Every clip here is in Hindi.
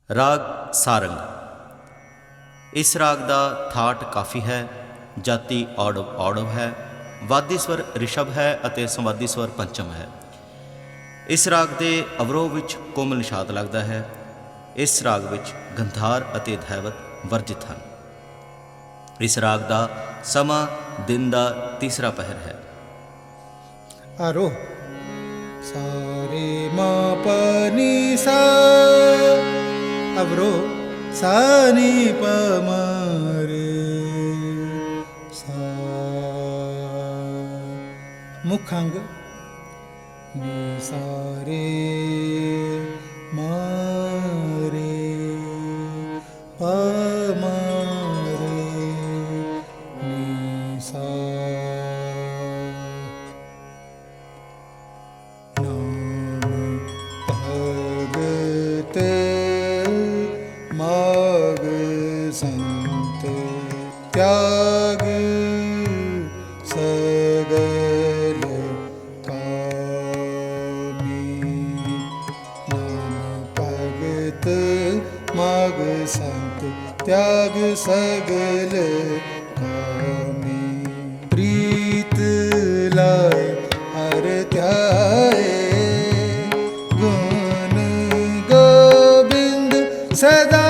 राग सारंग। इस राग का थाट काफ़ी है। जाति औड़व औड़व है। वादी स्वर ऋषभ है अते संवादी स्वर पंचम है। इस राग के अवरोह विच कोमल निषाद लगता है। इस राग विच गंधार अते धैवत वर्जित हैं। इस राग का समा दिन का तीसरा पहर है। आरोह सा रे मा प नी सा, अवरोह सा नी प म रे सा, मुखांग नी सा रे मा रे प म रे नी सा। भगत माग संत त्याग सगल कामी। नाम भगत माग संत त्याग सगल कामी। प्रीत लाए हर ध्याए गुण गोविंद सदा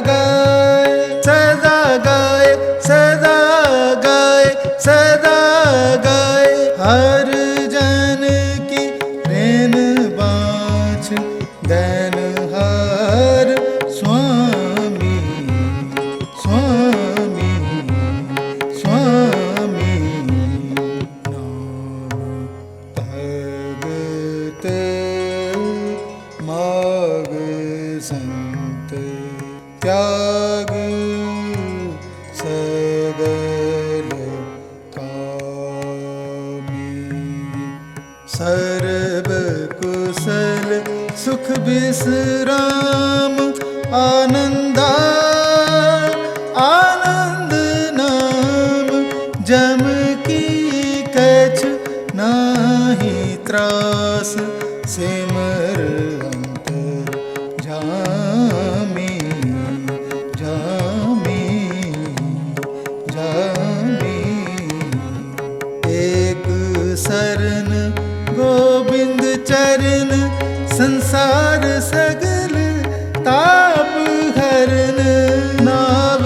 गाए, सदा गाए, सदा गाए, सदा गाए। हर जन की रेन बाँछ दैन हर स्वामी, स्वामी, स्वामी। भगत माग संत त्याग सगल कामी। सर्व कुशल सुख विश्राम आनंदा, आनंद नाम जम की कछ नाही त्रास। सिमर अंतर जामी, जामी, जामी। एक शरण गोविंद चरण संसार सगल ताप हरन। नाव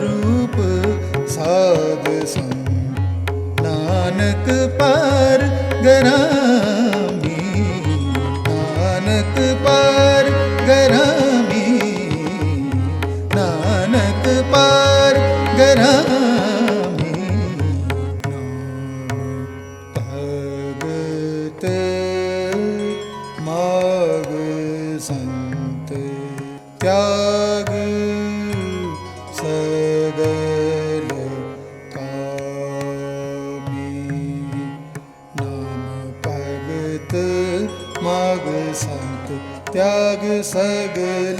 रूप साध संग नानक पार गरामी, नानक पार गरामी, नानक पार गरामी। भगत माग संत त्याग सगल कामी। नाम भगत माग संत त्याग सगल